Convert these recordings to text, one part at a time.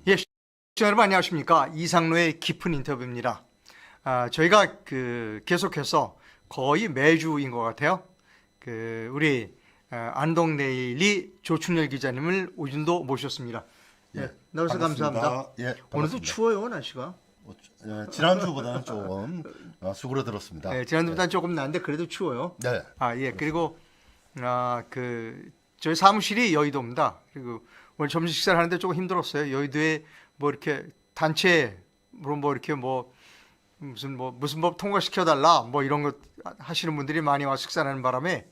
예, 시청자 여러분 안녕하십니까? 이상로의 깊은 인터뷰입니다. 저희가 계속해서 거의 매주인 것 같아요. 우리 안동데일리 조충렬 기자님을 오늘도 모셨습니다. 예, 나와서 감사합니다. 예, 오늘도 반갑습니다. 추워요, 날씨가. 지난주보다는 조금 수그러들었습니다. 지난주보다는 조금 나은데 그래도 추워요. 네. 그리고 저희 사무실이 여의도입니다. 그리고 오늘 점심 식사를 하는데 조금 힘들었어요. 여의도에 뭐 이렇게 단체로 뭐 이렇게 무슨 법 통과시켜 달라 뭐 이런 것 하시는 분들이 많이 와서 식사하는 바람에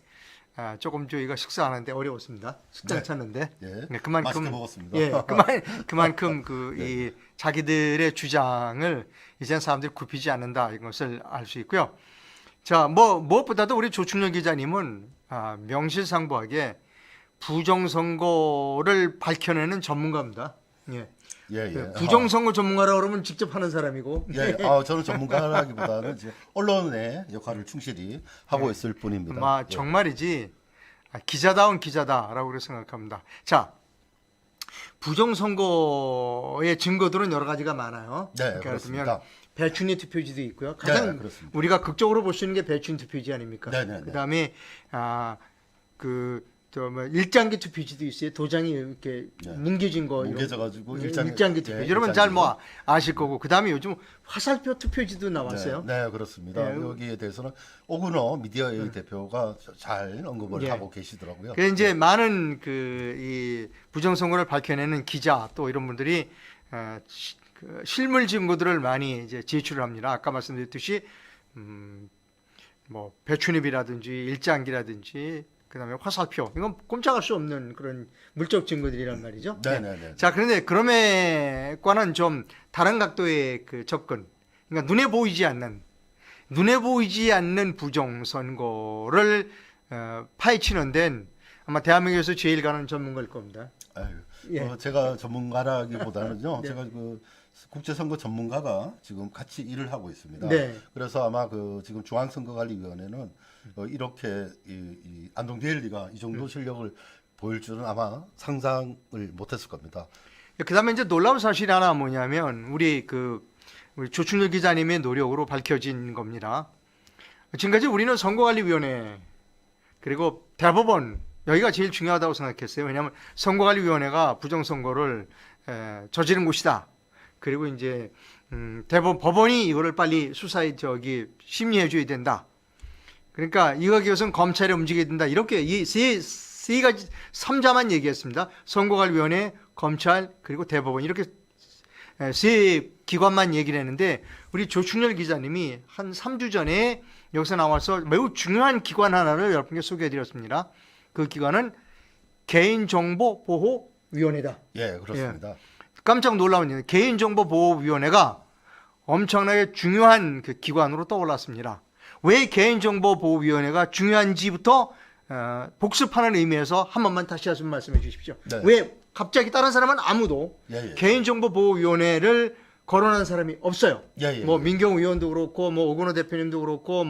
조금 저희가 식사하는데 어려웠습니다. 식장 네. 찾는데. 예, 그만큼 맛있게 먹었습니다. 예, 그만큼 이 자기들의 주장을 이제는 사람들이 굽히지 않는다 이것을 알 수 있고요. 자, 무엇보다도 우리 조충렬 기자님은 명실상부하게 부정선거를 밝혀내는 전문가입니다. 예. 예. 부정선거 전문가라고 그러면 직접 하는 사람이고. 저는 전문가라기보다는 이제 언론의 역할을 충실히 하고 있을 뿐입니다. 정말이지 기자다운 기자다라고 그렇게 생각합니다. 자, 부정선거의 증거들은 여러 가지가 많아요. 네, 그러니까 그렇습니다. 그러면 배춘희 투표지도 있고요. 가장 그렇습니다. 우리가 극적으로 볼 수 있는 게 배춘희 투표지 아닙니까? 네. 그다음에 일장기 투표지도 있어요. 도장이 이렇게 뭉개진 거. 뭉개져가지고 일장기 투표지. 여러분 잘 아실 거고. 그다음에 요즘 화살표 투표지도 나왔어요. 네, 그렇습니다. 여기에 대해서는 오근호 미디어의 대표가 잘 언급을 하고 계시더라고요. 그래서 이제 많은 이 부정선거를 밝혀내는 기자 또 이런 분들이 실물 증거들을 많이 이제 제출을 합니다. 아까 말씀드렸듯이 배춘입이라든지 일장기라든지 그다음에 화살표 이건 꼼짝할 수 없는 그런 물적 증거들이란 말이죠. 네. 자, 그런데 그럼에과는 좀 다른 각도의 접근. 그러니까 눈에 보이지 않는 부정선거를 파헤치는 데는 아마 대한민국에서 제일 가는 전문가일 겁니다. 제가 전문가라기보다는요. 제가 국제선거 전문가가 지금 같이 일을 하고 있습니다. 그래서 아마 지금 중앙선거관리위원회는 이렇게 이 안동데일리가 이 정도 실력을 보일 줄은 아마 상상을 못했을 겁니다. 그다음에 이제 놀라운 사실이 하나 뭐냐면 우리 조충렬 기자님의 노력으로 밝혀진 겁니다. 지금까지 우리는 선거관리위원회 그리고 대법원 여기가 제일 중요하다고 생각했어요. 왜냐하면 선거관리위원회가 부정선거를 저지른 곳이다. 그리고 이제 법원이 이거를 빨리 수사에 심리해줘야 된다. 그러니까 이거기 위해서는 검찰이 움직여야 된다. 이렇게 이 세 가지 3자만 얘기했습니다. 선거관리위원회, 검찰 그리고 대법원 이렇게 세 기관만 얘기를 했는데 우리 조충렬 기자님이 한 3주 전에 여기서 나와서 매우 중요한 기관 하나를 여러분께 소개해드렸습니다. 그 기관은 개인정보보호위원회다. 예, 그렇습니다. 깜짝 놀라운 일. 개인정보보호위원회가 엄청나게 중요한 기관으로 떠올랐습니다. 왜 개인정보보호위원회가 중요한지부터 복습하는 의미에서 한 번만 다시 한번 말씀해 주십시오. 네. 왜 갑자기 다른 사람은 아무도 예. 개인정보보호위원회를 거론한 사람이 없어요. 예. 민경우 의원도 그렇고 오근호 대표님도 그렇고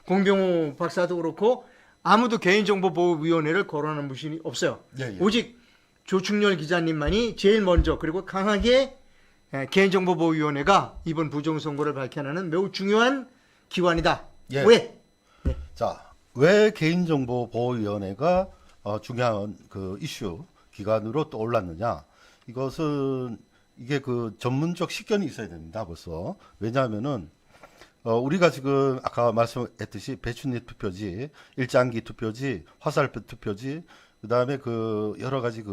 공경호 박사도 그렇고 아무도 개인정보보호위원회를 거론하는 분이 없어요. 오직 조충렬 기자님만이 제일 먼저 그리고 강하게 개인정보보호위원회가 이번 부정선거를 밝혀내는 매우 중요한 기관이다. 왜? 왜 개인정보보호위원회가 중요한 이슈 기관으로 떠올랐느냐? 이게 전문적 식견이 있어야 됩니다. 벌써 왜냐하면은 우리가 지금 아까 말씀했듯이 배춘희 투표지, 일장기 투표지, 화살표 투표지, 그다음에 여러 가지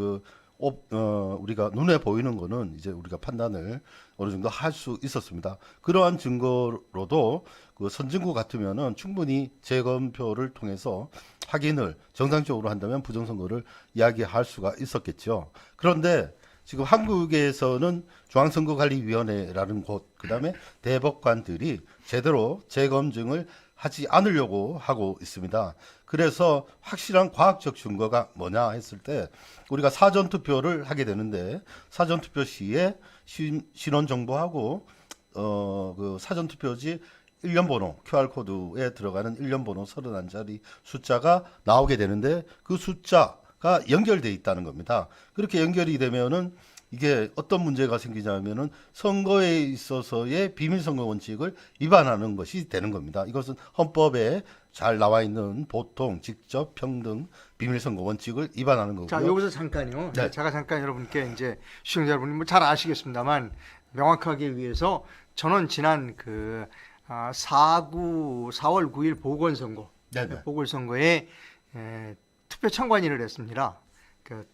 우리가 눈에 보이는 거는 이제 우리가 판단을 어느 정도 할 수 있었습니다. 그러한 증거로도 선진국 같으면은 충분히 재검표를 통해서 확인을 정상적으로 한다면 부정선거를 이야기할 수가 있었겠죠. 그런데 지금 한국에서는 중앙선거관리위원회라는 곳, 그다음에 대법관들이 제대로 재검증을 하지 않으려고 하고 있습니다. 그래서 확실한 과학적 증거가 뭐냐 했을 때 우리가 사전투표를 하게 되는데 사전투표 시에 신원 정보하고 사전투표지 일련번호 QR코드에 들어가는 일련번호 31자리 숫자가 나오게 되는데 그 숫자가 연결돼 있다는 겁니다. 그렇게 연결이 되면은 이게 어떤 문제가 생기냐면은 선거에 있어서의 비밀선거 원칙을 위반하는 것이 되는 겁니다. 이것은 헌법에 잘 나와 있는 보통, 직접, 평등, 비밀선거 원칙을 위반하는 거고요. 자, 여기서 잠깐요. 네. 제가 잠깐 여러분께 이제 시청자 여러분이 뭐 잘 아시겠습니다만 명확하게 위해서 저는 지난 4월 9일 보궐선거, 네네. 보궐선거에 투표 참관인을 했습니다. 그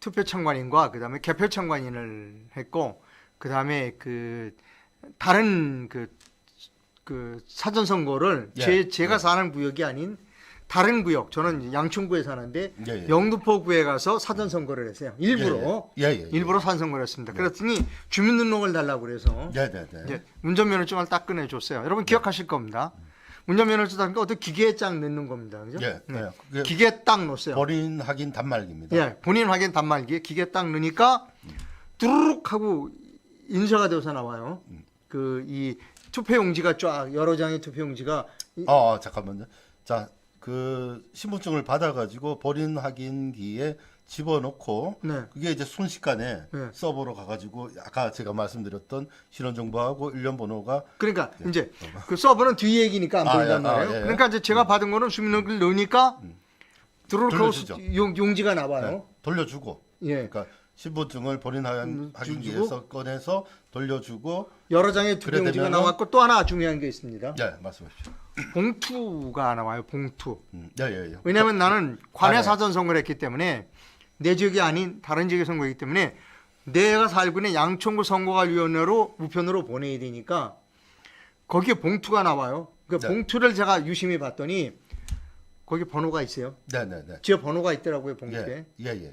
투표 참관인과 그다음에 개표 참관인을 했고 그다음에 다른 사전 선거를 예, 제가 사는 구역이 아닌 다른 구역, 저는 양천구에 사는데 예, 예. 영등포구에 가서 사전 선거를 했어요. 일부러 일부러 사전 선거를 했습니다. 그랬더니 주민등록을 달라고 그래서 이제 운전면허증을 딱 꺼내줬어요. 여러분 기억하실 겁니다. 운전면허증 따니까 어떤 기계에 딱 넣는 겁니다. 그죠? 예, 예. 기계에 딱 넣었어요. 본인 확인 단말기입니다. 예, 본인 확인 단말기에 기계 딱 넣으니까 두루룩 하고 인쇄가 되어서 나와요. 이 투표용지가 쫙 여러 장의 투표용지가 잠깐만요. 자, 신분증을 받아가지고 본인 확인기에 집어넣고 네. 그게 이제 순식간에 네. 서버로 가가지고 아까 제가 말씀드렸던 신원정보하고 일련 번호가 그러니까 이제 그 서버는 뒤 얘기니까 안 보인단 말이에요. 예. 그러니까 이제 제가 받은 거는 주민등록을 넣으니까 두루룩 하고 돌려주죠. 용지가 나와요. 네, 돌려주고 예. 그러니까 신분증을 본인 확인기에서 꺼내서 돌려주고 여러 장의 투표용지가 되면은- 나왔고 또 하나 중요한 게 있습니다. 예, 말씀하십시오. 봉투가 나와요. 봉투. 예. 왜냐하면 나는 관내 네. 사전 선거를 했기 때문에 내 지역이 아닌 다른 지역의 선거이기 때문에 내가 살고 있는 양천구 선거관리위원회로 우편으로 보내야 되니까 거기에 봉투가 나와요. 그 네. 봉투를 제가 유심히 봤더니 거기 번호가 있어요. 네네네. 지역 번호가 있더라고요, 봉투에.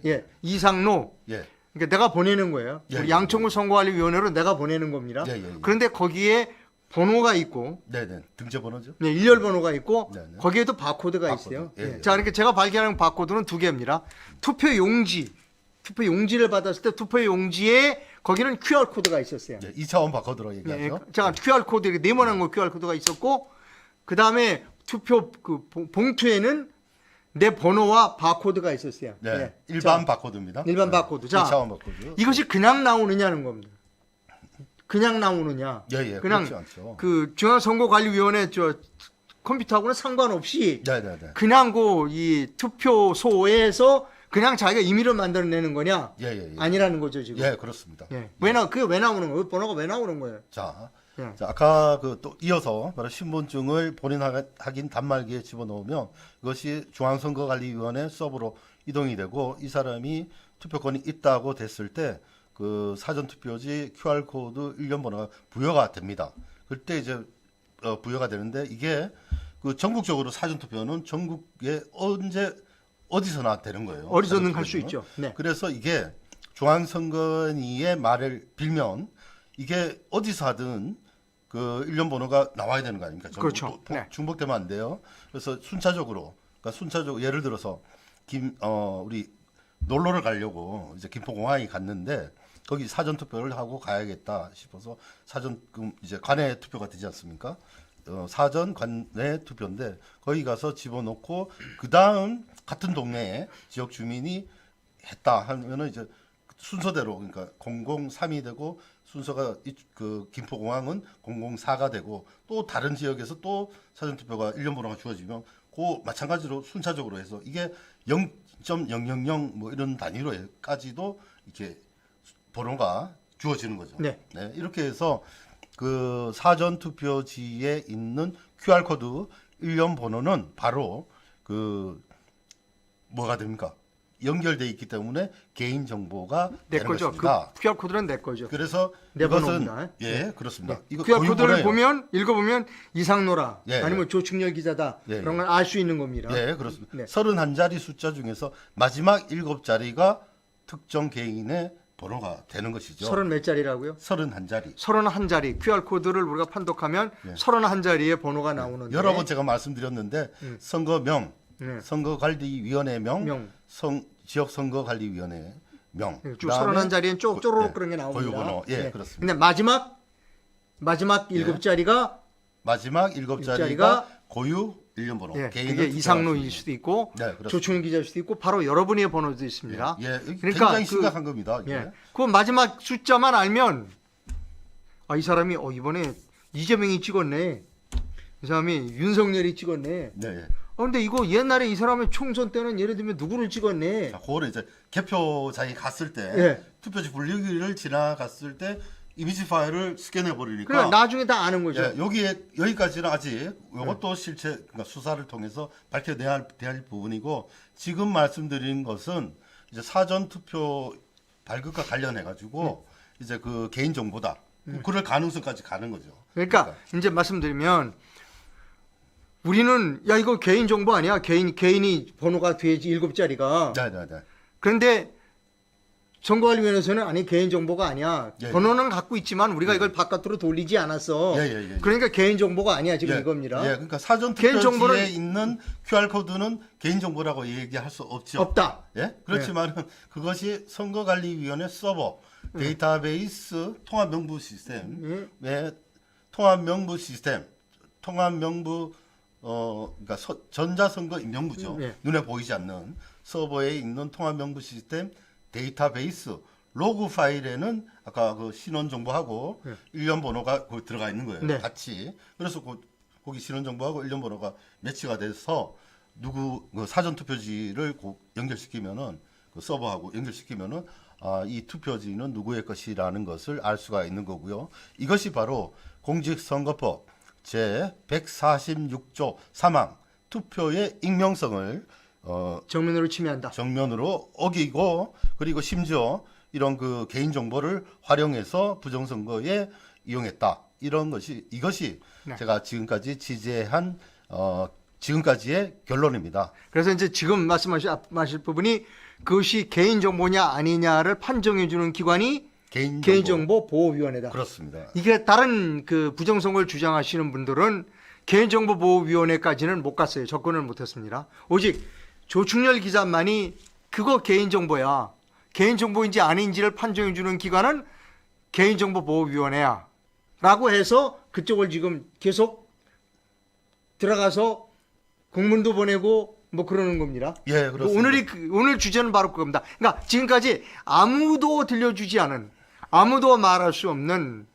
예. 이상로. 예. 그러니까 내가 보내는 거예요. 예, 우리 예, 양천구 선거관리위원회로 내가 보내는 겁니다. 예. 그런데 거기에 번호가 있고 네네. 등재번호죠? 네, 일렬 번호가 있고 네, 네. 거기에도 바코드가 바코드. 있어요. 예, 예. 자, 그러니까 제가 발견한 바코드는 두 개입니다. 투표 용지를 받았을 때 투표 용지에 거기는 QR 코드가 있었어요. 예, 2차원 바코드로 예, 얘기하죠. 제가 QR 코드 이렇게 네모난 거 QR 코드가 있었고 그 다음에 투표 봉투에는 내 번호와 바코드가 있었어요. 네. 예. 일반 자, 바코드입니다. 일반 바코드. 자, 2차원 바코드. 이것이 그냥 나오느냐는 겁니다. 그냥 나오느냐? 예. 그냥 그렇지 않죠. 그 중앙선거관리위원회 컴퓨터하고는 상관없이 네네네. 그냥 이 투표소에서 그냥 자기가 임의로 만들어내는 거냐? 예. 아니라는 거죠 지금. 예, 그렇습니다. 예. 그게 왜 나오는 거예요? 번호가 왜 나오는 거예요? 자, 예. 아까 또 이어서 바로 신분증을 본인 확인 단말기에 집어넣으면 이것이 중앙선거관리위원회 서버로 이동이 되고 이 사람이 투표권이 있다고 됐을 때 그 사전투표지 QR코드 일련 번호가 부여가 됩니다. 그때 이제 부여가 되는데 이게 그 전국적으로 사전투표는 전국에 어디서나 되는 거예요. 어디서든 할 수 사전투표는. 있죠. 네. 그래서 이게 중앙선관위의 말을 빌면 이게 어디서 하든 그 일련 번호가 나와야 되는 거 아닙니까? 그렇죠. 네. 중복되면 안 돼요. 그래서 순차적으로 예를 들어서 우리 놀러를 가려고 이제 김포공항에 갔는데 거기 사전 투표를 하고 가야겠다 싶어서 이제 관내 투표가 되지 않습니까? 사전 관내 투표인데 거기 가서 집어넣고 그 다음 같은 동네에 지역 주민이 했다 하면은 이제 순서대로 그러니까 003이 되고 순서가 그 김포공항은 004가 되고 또 다른 지역에서 또 사전 투표가 일련 번호가 주어지면 그 마찬가지로 순차적으로 해서 이게 0.000 뭐 이런 단위로까지도 이렇게 번호가 주어지는 거죠. 네. 이렇게 해서 그 사전 투표지에 있는 QR 코드 일련 번호는 바로 그 뭐가 됩니까? 연결돼 있기 때문에 개인 정보가 내 되는 거죠. 것입니다. 그 QR 코드는 내 거죠. 그래서 내 이것은 번호입니다. 그렇습니다. 이거 QR 고유 코드를 번호예요. 읽어보면 이상로라 예, 아니면 조충렬 기자다 예, 그런 걸 알 수 있는 겁니다. 예, 그렇습니다. 네. 31자리 숫자 중에서 마지막 7자리가 특정 개인의 번호가 되는 것이죠. 30몇 자리라고요? 31자리. 31자리 QR 코드를 우리가 판독하면 31자리의 번호가 나오는데 여러 번 제가 말씀드렸는데 선거명, 네. 선거관리위원회명, 지역선거관리위원회 명. 쭉 31자리엔 쪼로록 그런 게 나옵니다. 고유번호. 예, 네. 그렇습니다. 근데 마지막 7자리가 마지막 7자리가 고유 일련 번호. 예, 개인을 그게 투표할 이상로일 수 있는. 수도 있고 네, 그렇습니다. 조충현 기자일 수도 있고 바로 여러분의 번호도 있습니다. 예, 예, 그러니까 굉장히 심각한 겁니다. 이게. 예, 그 마지막 숫자만 알면 이 사람이 이번에 이재명이 찍었네. 이 사람이 윤석열이 찍었네. 네, 예. 근데 이거 옛날에 이 사람의 총선 때는 예를 들면 누구를 찍었네. 자, 그거를 이제 개표장에 갔을 때 예. 투표지 분류기를 지나갔을 때 이미지 파일을 스캔해 버리니까 그래 나중에 다 아는 거죠. 예, 여기까지는 아직 이것도 실체 그러니까 수사를 통해서 밝혀내야 될 부분이고 지금 말씀드린 것은 이제 사전 투표 발급과 관련해 가지고 이제 그 개인 정보다 그럴 가능성까지 가는 거죠. 그러니까 이제 말씀드리면 우리는 야 이거 개인 정보 아니야? 개인이 번호가 돼야지 7자리가. 네, 네, 네. 그런데 선거관리위원회에서는 아니 개인 정보가 아니야. 예, 번호는 갖고 있지만 우리가 이걸 바깥으로 돌리지 않았어. 예. 그러니까 개인 정보가 아니야 지금 이겁니다. 예, 그러니까 사전 개인 투표지에 정보는- 있는 QR 코드는 개인 정보라고 얘기할 수 없죠. 없다. 예, 그렇지만은 그것이 선거관리위원회 서버 데이터베이스 통합 명부 시스템의 통합 명부 그러니까 전자선거 임명부죠. 눈에 보이지 않는 서버에 있는 통합 명부 시스템 데이터베이스 로그 파일에는 아까 그 신원 정보하고 일련 번호가 거기 들어가 있는 거예요. 네. 같이. 그래서 거기 신원 정보하고 일련 번호가 매치가 돼서 그 사전 투표지를 연결시키면은 그 서버하고 연결시키면은 이 투표지는 누구의 것이라는 것을 알 수가 있는 거고요. 이것이 바로 공직선거법 제 146조 3항 투표의 익명성을 정면으로 침해한다. 정면으로 어기고 그리고 심지어 이런 그 개인 정보를 활용해서 부정선거에 이용했다. 이것이 네. 제가 지금까지 지지한 지금까지의 결론입니다. 그래서 이제 지금 말씀하실 부분이 그것이 개인 정보냐 아니냐를 판정해 주는 기관이 개인정보보호위원회다. 그렇습니다. 이게 다른 그 부정선거를 주장하시는 분들은 개인정보보호위원회까지는 못 갔어요. 접근을 못 했습니다. 오직 조충렬 기자만이 그거 개인정보야. 개인정보인지 아닌지를 판정해 주는 기관은 개인정보보호위원회야. 라고 해서 그쪽을 지금 계속 들어가서 공문도 보내고 뭐 그러는 겁니다. 예, 그렇습니다. 오늘 주제는 바로 그겁니다. 그러니까 지금까지 아무도 들려주지 않은 아무도 말할 수 없는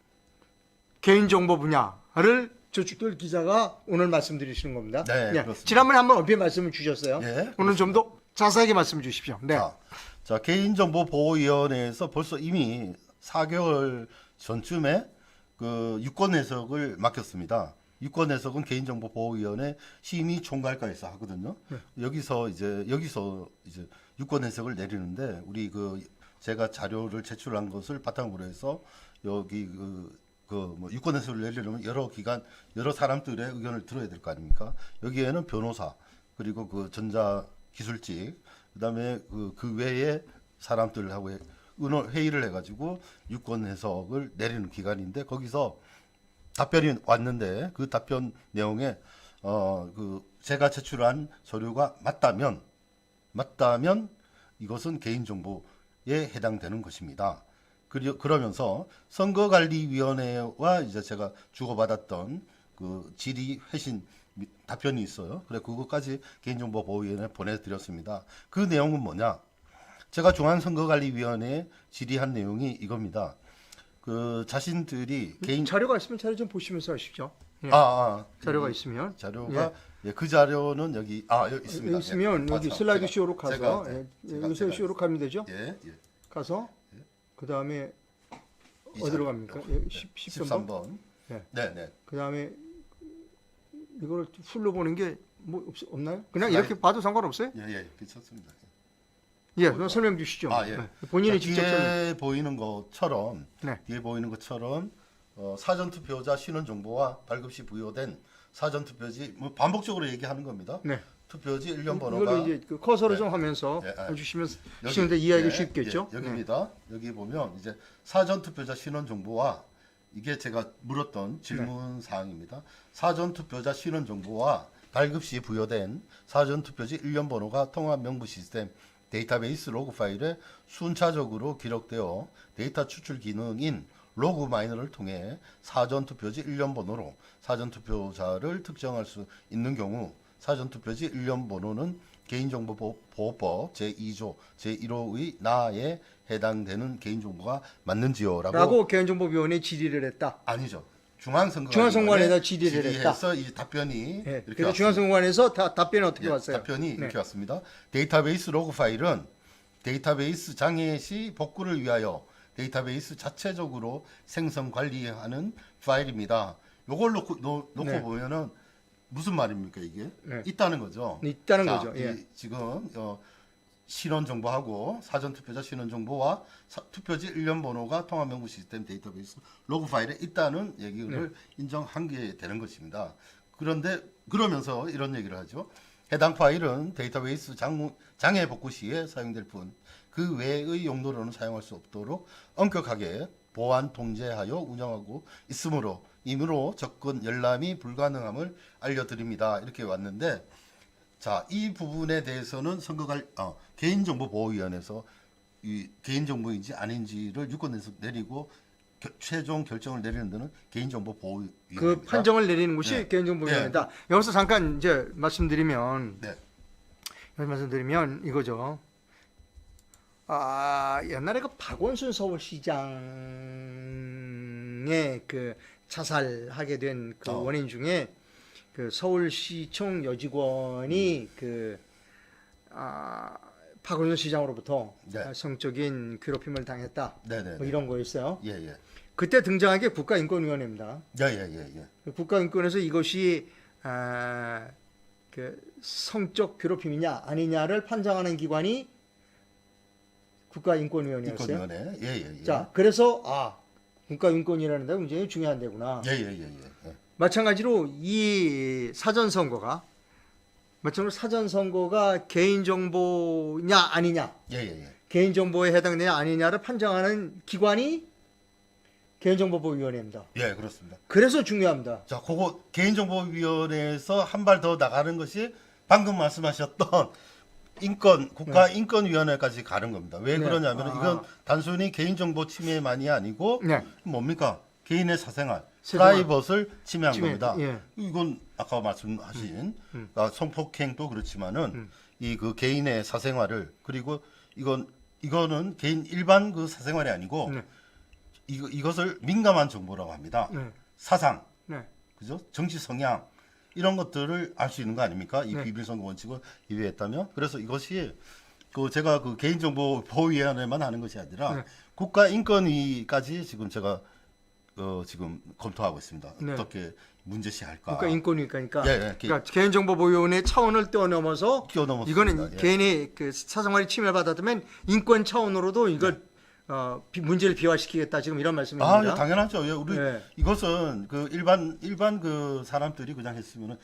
개인정보 분야를 조충렬 기자가 오늘 말씀드리시는 겁니다. 네, 그렇습니다. 지난번에 한번 얼핏 말씀을 주셨어요. 네, 오늘 좀 더 자세하게 말씀 주십시오. 네. 자, 개인정보보호위원회에서 벌써 이미 4개월 전쯤에 그 유권 해석을 맡겼습니다. 유권 해석은 개인정보보호위원회 심의총괄과에서 하거든요. 여기서 이제 유권 해석을 내리는데 우리 제가 자료를 제출한 것을 바탕으로 해서 여기 뭐 유권 해석을 내리려면 여러 기관 여러 사람들의 의견을 들어야 될 거 아닙니까? 여기에는 변호사 그리고 그 전자기술직 그다음에 그 외에 사람들하고 회의를 해가지고 유권 해석을 내리는 기관인데 거기서 답변이 왔는데 그 답변 내용에 제가 제출한 서류가 맞다면 이것은 개인정보에 해당되는 것입니다. 그러면서 선거관리위원회와 이제 제가 주고받았던 그 질의 회신 답변이 있어요. 그래 그것까지 개인정보보호위원회에 보내드렸습니다. 그 내용은 뭐냐? 제가 중앙선거관리위원회에 질의한 내용이 이겁니다. 그 자신들이 자료가 있으면 자료 좀 보시면서 하십시오. 예. 자료가 있으면 자료가 그 자료는 여기 있습니다. 여기 있으면 여기 슬라이드 쇼로 가서 슬라이드 쇼로 가면 되죠. 예. 가서 그 다음에 어디로 갑니까? 13번. 네. 그 다음에 이걸 풀로 보는 게 뭐 없나요? 그냥 이렇게 봐도 상관없어요? 예, 괜찮습니다. 예, 그럼 설명 주시죠. 본인이 직접 뒤에 보이는 것처럼 네. 사전 투표자 신원 정보와 발급시 부여된 사전 투표지 뭐 반복적으로 얘기하는 겁니다. 네. 투표지 일련 번호가 이걸로 이제 그 커서를 좀 하면서 해주시면 시청자 이해하기 쉽겠죠. 여기입니다. 여기 보면 이제 사전 투표자 신원 정보와 이게 제가 물었던 질문 사항입니다. 사전 투표자 신원 정보와 발급 시 부여된 사전 투표지 일련 번호가 통합 명부 시스템 데이터베이스 로그 파일에 순차적으로 기록되어 데이터 추출 기능인 로그 마이너를 통해 사전 투표지 일련 번호로 사전 투표자를 특정할 수 있는 경우 사전투표지 일련 번호는 개인정보보호법 제2조 제1호의 나에 해당되는 개인정보가 맞는지요라고 라고 개인정보위원회 질의를 했다. 아니죠. 중앙선거관에다 질의를 했다. 질의해서 이 답변이 네. 이렇게 그래서 왔습니다. 중앙선거관에서 답변이 어떻게 예, 왔어요? 답변이 네. 이렇게 왔습니다. 데이터베이스 로그 파일은 데이터베이스 장애 시 복구를 위하여 데이터베이스 자체적으로 생성 관리하는 파일입니다. 요걸 놓고 네. 보면은 무슨 말입니까 이게? 네. 있다는 거죠. 있다는 자, 거죠. 예. 지금 신원 정보하고 사전 투표자 신원 정보와 투표지 일련 번호가 통합 명부 시스템 데이터베이스 로그 파일에 있다는 얘기를 네. 인정한 게 되는 것입니다. 그런데 그러면서 이런 얘기를 하죠. 해당 파일은 데이터베이스 장애 복구 시에 사용될 뿐 그 외의 용도로는 사용할 수 없도록 엄격하게 보안 통제하여 운영하고 있으므로 접근 열람이 불가능함을 알려드립니다. 이렇게 왔는데 자, 이 부분에 대해서는 개인정보보호위원회에서 이 개인정보인지 아닌지를 유권에서 내리고 최종 결정을 내리는 데는 개인정보보호위원회입니다. 그 판정을 내리는 곳이 네. 개인정보위원회다. 여기서 잠깐 이제 말씀드리면 네. 이거죠. 옛날에 그 박원순 서울시장의 그 자살하게 된 그 원인 중에 그 서울시청 여직원이 박원순 시장으로부터 네. 성적인 괴롭힘을 당했다. 네네. 뭐 이런 거였어요. 예예. 그때 등장한 게 국가인권위원회입니다. 예예예. 국가인권에서 이것이 그 성적 괴롭힘이냐 아니냐를 판정하는 기관이 국가인권위원회였어요. 인권위원회. 예예예. 자, 그래서 국가인권이라는 데가 굉장히 중요한 데구나. 예예예. 마찬가지로 이 사전선거가 개인정보냐 아니냐, 예예예. 개인정보에 해당되냐 아니냐를 판정하는 기관이 개인정보보호위원회입니다. 예, 그렇습니다. 그래서 중요합니다. 자, 그거 개인정보위원회에서 한 발 더 나가는 것이 방금 말씀하셨던 국가인권위원회까지 가는 겁니다. 왜 네. 그러냐면 이건 단순히 개인정보 침해만이 아니고 네. 뭡니까? 개인의 사생활, 사생활. 프라이버시를 침해한 겁니다. 예. 이건 아까 말씀하신 성폭행도 그렇지만은 이 그 개인의 사생활을 그리고 이거는 개인 일반 그 사생활이 아니고 네. 이것을 민감한 정보라고 합니다. 네. 사상, 네. 그죠? 정치 성향 이런 것들을 알 수 있는 거 아닙니까? 이 네. 비밀선거 원칙을 위배했다면 그래서 이것이 제가 그 개인정보보호위원회만 하는 것이 아니라 네. 국가인권위까지 지금 제가 지금 검토하고 있습니다. 네. 어떻게 문제시할까? 국가인권위니까. 예, 그러니까 개인정보보호위원회 차원을 뛰어넘어서 뛰어넘었습니다. 이거는 예. 개인의 그 사생활이 침해받았다면 인권 차원으로도 이걸 문제를 비화시키겠다 지금 이런 말씀입니다. 예, 당연하죠. 예, 우리 네. 이것은 그 일반 그 사람들이 그냥 했으면은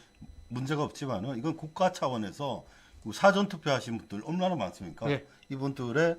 문제가 없지만은 이건 국가 차원에서 그 사전 투표하신 분들 얼마나 많습니까? 네. 이분들의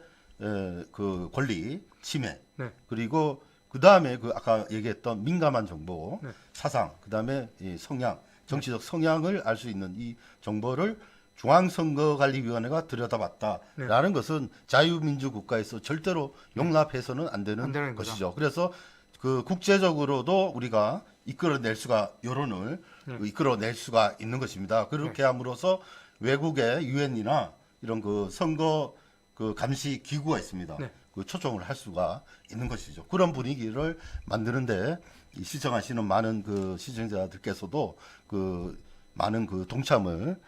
그 권리 침해 네. 그리고 그 다음에 그 아까 얘기했던 민감한 정보, 네. 사상, 그 다음에 이 성향, 정치적 성향을 알 수 있는 이 정보를 중앙선거관리위원회가 들여다봤다라는 것은 자유민주 국가에서 절대로 용납해서는 안 되는 것이죠. 그래서 그 국제적으로도 우리가 이끌어낼 수가 여론을 이끌어낼 수가 있는 것입니다. 그렇게 함으로써 외국의 유엔이나 이런 그 선거 그 감시 기구가 있습니다. 네. 그 초청을 할 수가 있는 것이죠. 그런 분위기를 만드는데 이 시청하시는 많은 그 시청자들께서도 그 많은 그 동참을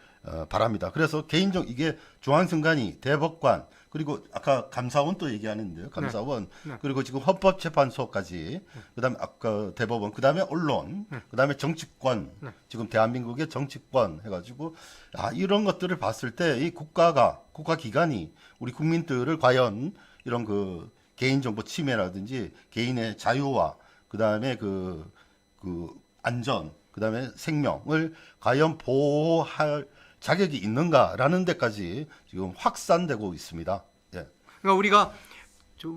바랍니다. 그래서 이게 중앙선관위, 대법관, 그리고 아까 감사원도 얘기하는데요. 감사원, 네. 그리고 지금 헌법재판소까지, 그다음에 아까 대법원, 그다음에 언론, 그다음에 정치권, 지금 대한민국의 정치권 해가지고 이런 것들을 봤을 때 이 국가 기관이 우리 국민들을 과연 이런 그 개인정보 침해라든지 개인의 자유와 그다음에 그 안전, 그다음에 생명을 과연 보호할 자격이 있는가라는 데까지 지금 확산되고 있습니다. 예. 그러니까 우리가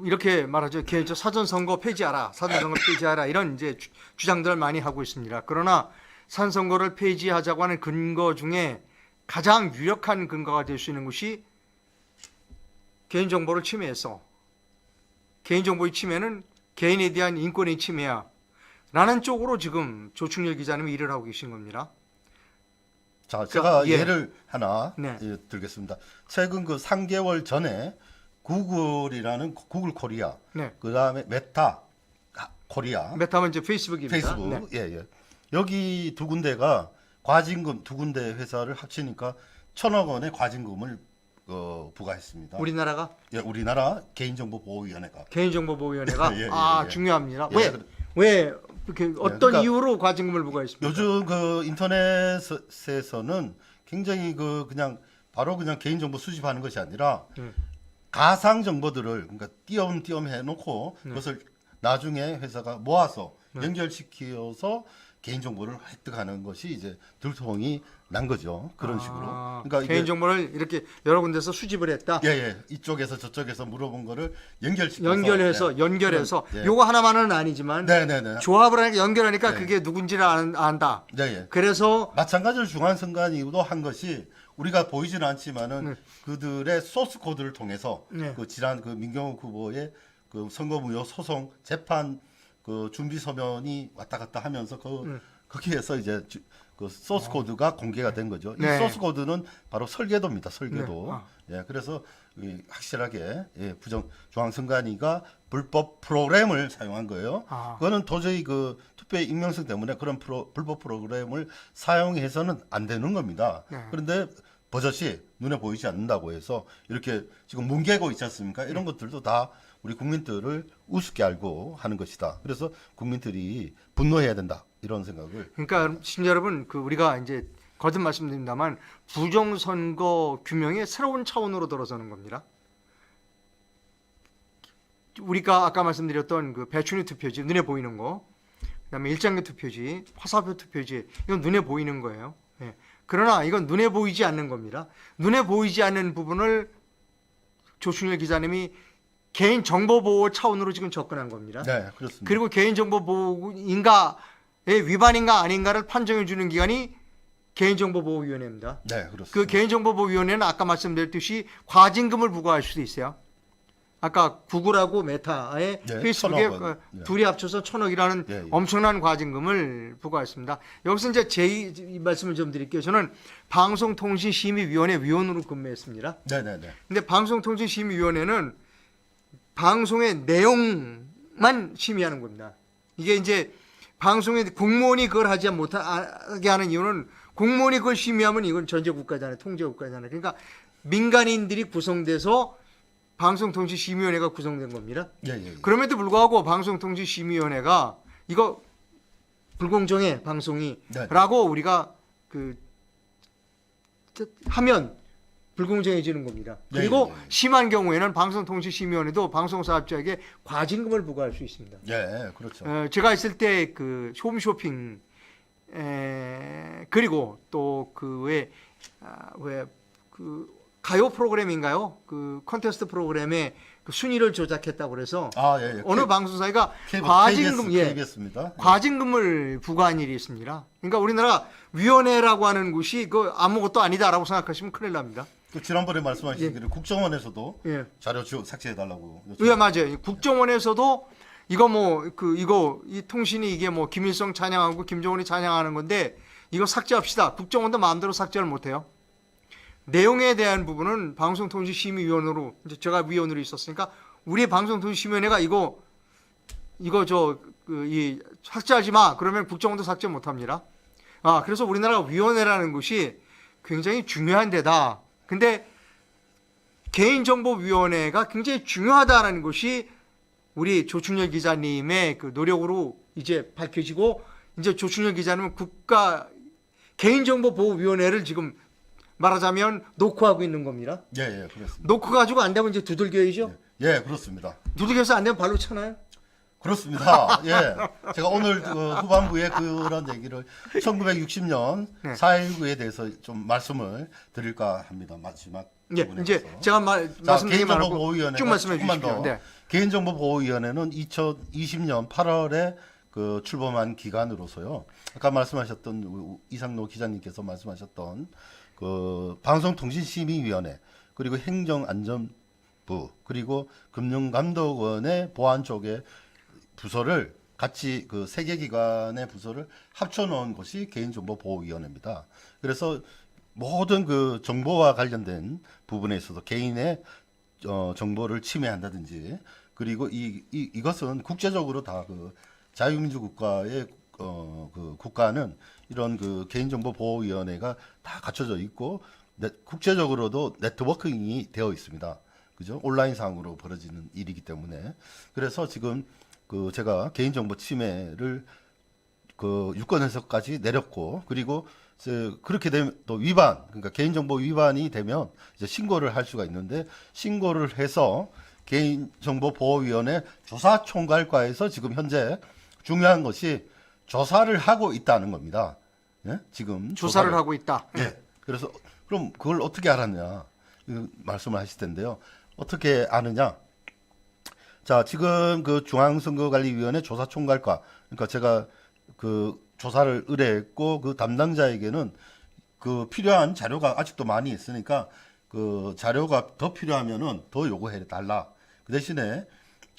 이렇게 말하죠. 사전선거 폐지하라, 사전선거 폐지하라 이런 이제 주장들을 많이 하고 있습니다. 그러나 사전선거를 폐지하자고 하는 근거 중에 가장 유력한 근거가 될 수 있는 것이 개인정보를 침해해서 개인정보의 침해는 개인에 대한 인권의 침해야 라는 쪽으로 지금 조충렬 기자님이 일을 하고 계신 겁니다. 자, 제가 예. 예를 하나 네. 들겠습니다. 최근 그 3개월 전에 구글이라는 구글 코리아, 네. 그다음에 메타 코리아, 메타면 이제 페이스북입니다. 페이스북, 네. 예, 예. 여기 두 군데가 과징금 두 군데 회사를 합치니까 1,000억 원의 과징금을 부과했습니다. 우리나라가 예, 우리나라 개인정보보호위원회가. 개인정보보호위원회가 예, 예, 아 예. 중요합니다. 예, 왜 이렇게 어떤 그러니까 이유로 과징금을 부과했습니까? 요즘 그 인터넷에서는 굉장히 그냥 바로 그냥 개인정보 수집하는 것이 아니라 가상 정보들을 그러니까 띄엄띄엄 해놓고 그것을 나중에 회사가 모아서 연결시켜서 개인정보를 획득하는 것이 이제 들통이 난 거죠. 그런 식으로. 그러니까 이게 개인정보를 이렇게 여러 군데서 수집을 했다. 예, 예. 이쪽에서 저쪽에서 물어본 거를 연결시켜서 연결해서 예. 요거 하나만은 아니지만 네, 네, 네. 조합을 하니까 연결하니까 네. 그게 누군지를 안다. 네, 예. 그래서 마찬가지로 중앙선관위도 한 것이 우리가 보이지는 않지만은 그들의 소스 코드를 통해서 네. 그 지난 그 민경욱 후보의 그 선거무효 소송 재판 그 준비 서면이 왔다 갔다 하면서 거기에서 이제 그 소스 코드가 공개가 된 거죠. 네. 이 소스 코드는 바로 설계도입니다. 설계도. 네. 아. 예, 그래서 확실하게 중앙선관위가 불법 프로그램을 사용한 거예요. 아. 그거는 도저히 그 투표의 익명성 때문에 그런 불법 프로그램을 사용해서는 안 되는 겁니다. 네. 그런데 버젓이 눈에 보이지 않는다고 해서 이렇게 지금 뭉개고 있지 않습니까? 이런 것들도 다 우리 국민들을 우습게 알고 하는 것이다. 그래서 국민들이 분노해야 된다. 이런 생각을. 그러니까 시청자 여러분 그 우리가 이제 거듭 말씀드립니다만 부정선거 규명의 새로운 차원으로 들어서는 겁니다. 우리가 아까 말씀드렸던 그 배춘희 투표지 눈에 보이는 거, 그다음에 일장기 투표지, 화살표 투표지 이건 눈에 보이는 거예요. 예. 그러나 이건 눈에 보이지 않는 겁니다. 눈에 보이지 않는 부분을 조충렬 기자님이 개인 정보 보호 차원으로 지금 접근한 겁니다. 네, 그렇습니다. 그리고 개인 정보 보호인가의 위반인가 아닌가를 판정해 주는 기관이 개인정보보호위원회입니다. 네, 그렇습니다. 그 개인정보보호위원회는 아까 말씀드렸듯이 과징금을 부과할 수도 있어요. 아까 구글하고 메타의 네, 페이스북에 1,000억 원. 예. 둘이 합쳐서 1,000억이라는 예, 예. 엄청난 과징금을 부과했습니다. 여기서 이제 제 말씀을 좀 드릴게요. 저는 방송통신심의위원회 위원으로 근무했습니다. 네, 네, 네. 근데 방송통신심의위원회는 방송의 내용만 심의하는 겁니다. 이게 이제 방송의 공무원이 그걸 하지 못하게 하는 이유는 공무원이 그걸 심의하면 이건 전제국가잖아요. 통제국가잖아요. 그러니까 민간인들이 구성돼서 방송통신심의위원회가 구성된 겁니다. 예, 예, 예. 그럼에도 불구하고 방송통신심의위원회가 이거 불공정해 방송이 네. 라고 우리가 그 하면 불공정해지는 겁니다. 네, 그리고 네, 네. 심한 경우에는 방송통신심의위원회도 방송사업자에게 과징금을 부과할 수 있습니다. 예, 그렇죠. 제가 있을 때 그 홈쇼핑 그리고 또 그 왜 그 가요 프로그램인가요? 그 콘테스트 프로그램에 그 순위를 조작했다고 그래서 아, 예, 예. 어느 방송사가 과징금 과징금 KBS입니다. 과징금을 부과한 일이 있습니다. 그러니까 우리나라 위원회라고 하는 곳이 그 아무것도 아니다라고 생각하시면 큰일 납니다. 그 지난번에 말씀하시기를 국정원에서도 예. 자료 삭제해 달라고. 예, 맞아요. 국정원에서도 이거 뭐 이거 이 통신이 이게 뭐 김일성 찬양하고 김정은이 찬양하는 건데 이거 삭제합시다. 국정원도 마음대로 삭제를 못 해요. 내용에 대한 부분은 방송통신심의위원으로 이제 제가 위원으로 있었으니까 우리 방송통신심의위원회가 이거 이 삭제하지 마. 그러면 국정원도 삭제 못 합니다. 그래서 우리나라가 위원회라는 것이 굉장히 중요한 데다. 근데 개인정보위원회가 굉장히 중요하다는 것이 우리 조충렬 기자님의 그 노력으로 이제 밝혀지고 이제 조충렬 기자님은 개인정보보호위원회를 지금 말하자면 녹화하고 있는 겁니다. 예, 예, 그렇습니다. 녹화 가지고 안 되면 이제 두들겨야죠. 예, 그렇습니다. 두들겨서 안 되면 발로 차나요? 그렇습니다. 예. 제가 오늘 후반부에 그런 얘기를 1960년 네. 4.19에 대해서 좀 말씀을 드릴까 합니다. 마지막 예, 부분에 이제 가서. 제가 말씀드린 말하고 개인정보보호위원회가 쭉 말씀해 조금만 주십시오. 더. 네. 개인정보보호위원회는 2020년 8월에 그 출범한 기관으로서요. 아까 말씀하셨던 이상로 기자님께서 말씀하셨던 그 방송통신심의위원회 그리고 행정안전부 그리고 금융감독원의 보안 쪽의 부서를 같이 그 세 개 기관의 부서를 합쳐놓은 것이 개인정보보호위원회입니다. 그래서 모든 그 정보와 관련된 부분에 있어서 개인의 정보를 침해한다든지 그리고 이것은 국제적으로 다 그 자유민주 국가의 그 국가는 이런 그 개인정보보호위원회가 다 갖춰져 있고 국제적으로도 네트워킹이 되어 있습니다. 그죠? 온라인상으로 벌어지는 일이기 때문에 그래서 지금 그 제가 개인정보 침해를 그 유권에서까지 내렸고 그리고 그렇게 되면 또 위반 그러니까 개인정보 위반이 되면 이제 신고를 할 수가 있는데 신고를 해서 개인정보보호위원회 조사총괄과에서 지금 현재 중요한 것이 조사를 하고 있다는 겁니다. 예? 지금 조사를 하고 있다. 예. 그래서 그럼 그걸 어떻게 알았냐 말씀을 하실 텐데요. 어떻게 아느냐? 자, 지금 그 중앙선거관리위원회 조사총괄과 그러니까 제가 그 조사를 의뢰했고 그 담당자에게는 그 필요한 자료가 아직도 많이 있으니까 그 자료가 더 필요하면은 더 요구해 달라. 그 대신에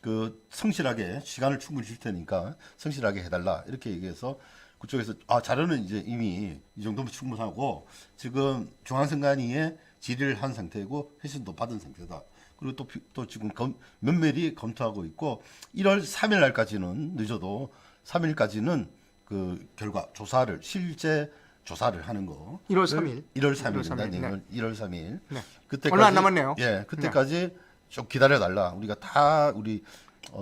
그 성실하게 시간을 충분히 줄 테니까 성실하게 해달라 이렇게 얘기해서 그쪽에서 자료는 이제 이미 이 정도면 충분하고 지금 중앙선관위에 질의를 한 상태이고 회신도 받은 상태다. 그리고 또 지금 면밀히 검토하고 있고 1월 3일 날까지는 늦어도 3일까지는 그 결과 조사를 실제 조사를 하는 거 1월 3일. 1월 3일입니다. 네. 1월 3일. 네. 그때까지 얼마 안 남았네요. 예, 그때까지 좀 기다려 달라. 우리가 다 우리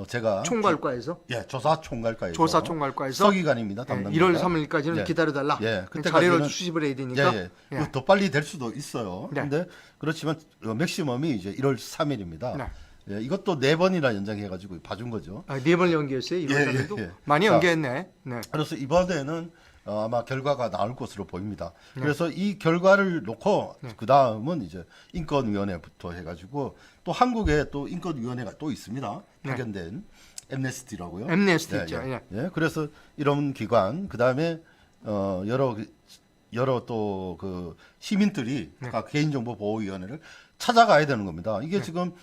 제가 총괄과에서 조사총괄과에서 조사총괄과에서 서기관입니다. 담당자. 1월 3일까지는 예. 기다려달라. 예, 자료를 그때까지는- 수집을 해야 되니까. 예. 예. 더 빨리 될 수도 있어요. 네. 근데 그렇지만 맥시멈이 이제 1월 3일입니다. 네. 예, 이것도 4번이나 연장해가지고 봐준 거죠. 4번 연기했어요. 1월 예, 3일도 예. 많이 자, 연기했네. 네. 그래서 이번에는 아마 결과가 나올 것으로 보입니다. 그래서 이 결과를 놓고 그 다음은 이제 인권위원회부터 해가지고 또 한국에 또 인권위원회가 또 있습니다. 파견된 엠네스티라고요. 엠네스티 예, 있죠. 예. 예. 예, 그래서 이런 기관 그 다음에 여러 또 그 시민들이 개인정보보호위원회를 찾아가야 되는 겁니다. 이게 지금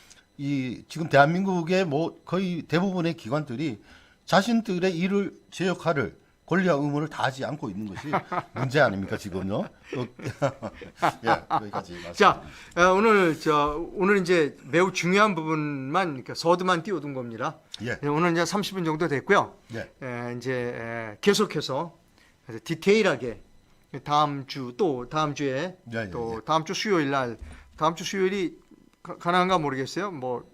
지금 대한민국의 뭐 거의 대부분의 기관들이 자신들의 일을 제 역할을 권리와 의무를 다하지 않고 있는 것이 문제 아닙니까 지금요? 예, 여기까지 말씀. 자, 오늘 이제 매우 중요한 부분만 이렇게 서두만 띄워둔 겁니다. 예. 오늘 이제 30분 정도 됐고요. 예. 이제 계속해서 디테일하게 다음 주에 예, 또 예. 다음 주 수요일이 가능한가 모르겠어요. 뭐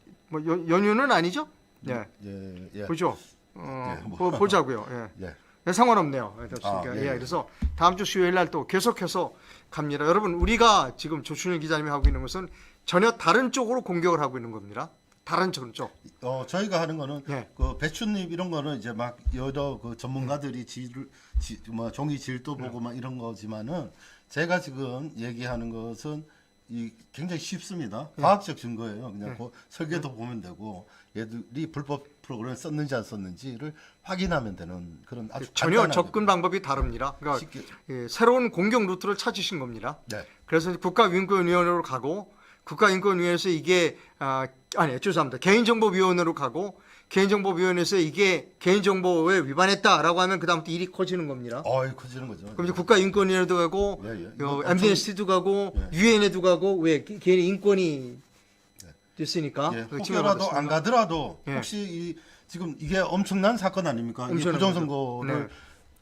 연휴는 아니죠? 예. 예, 예. 보죠. 뭐. 보자고요. 예. 예. 네, 상관없네요. 됐습니까? 예, 예, 예. 그래서 다음 주 수요일 날 또 계속해서 갑니다. 여러분, 우리가 지금 조춘일 기자님이 하고 있는 것은 전혀 다른 쪽으로 공격을 하고 있는 겁니다. 다른 쪽. 저희가 하는 거는 예. 그 배춧잎 이런 거는 이제 막 여러 그 전문가들이 뭐 종이 질도 보고 막 이런 거지만은 제가 지금 얘기하는 것은 굉장히 쉽습니다. 과학적 증거예요. 그냥 그 설계도 보면 되고 얘들이 불법 프로그램을 썼는지 안 썼는지를 확인하면 되는 그런 아주 전혀 간단한 접근 방법이 다릅니다. 그러니까 새로운 공격 루트를 찾으신 겁니다. 네. 그래서 국가인권위원회로 가고 국가인권위원회에서 이게 죄송합니다. 개인정보위원회로 가고 개인정보위원회에서 이게 개인정보에 위반했다라고 하면 그 다음부터 일이 커지는 겁니다. 커지는 거죠. 그럼 이제 국가인권위원회도 가고 이거 엠네스티도 가고 유엔에도 가고 왜 개인 인권이 됐으니까 혹여라도 안 가더라도 예. 혹시 지금 이게 엄청난 사건 아닙니까? 이 엄청난 부정선거를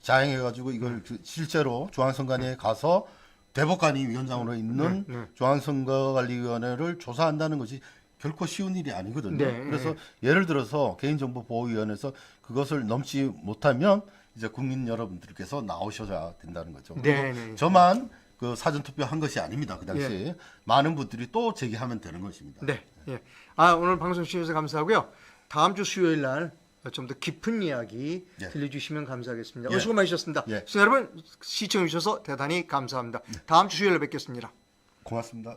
자행해가지고 이걸 실제로 중앙선관위에 가서 대법관이 위원장으로 있는 중앙선거관리위원회를 조사한다는 것이 결코 쉬운 일이 아니거든요. 그래서 예를 들어서 개인정보보호위원회에서 그것을 넘지 못하면 이제 국민 여러분들께서 나오셔야 된다는 거죠. 저만 그 사전투표 한 것이 아닙니다. 그 당시 많은 분들이 또 제기하면 되는 것입니다. 네. 예. 오늘 방송 시청해주셔서 감사하고요. 다음 주 수요일 날 좀 더 깊은 이야기 들려주시면 감사하겠습니다. 수고 많으셨습니다. 시청자 여러분 시청해 주셔서 대단히 감사합니다. 다음 주 수요일에 뵙겠습니다. 고맙습니다.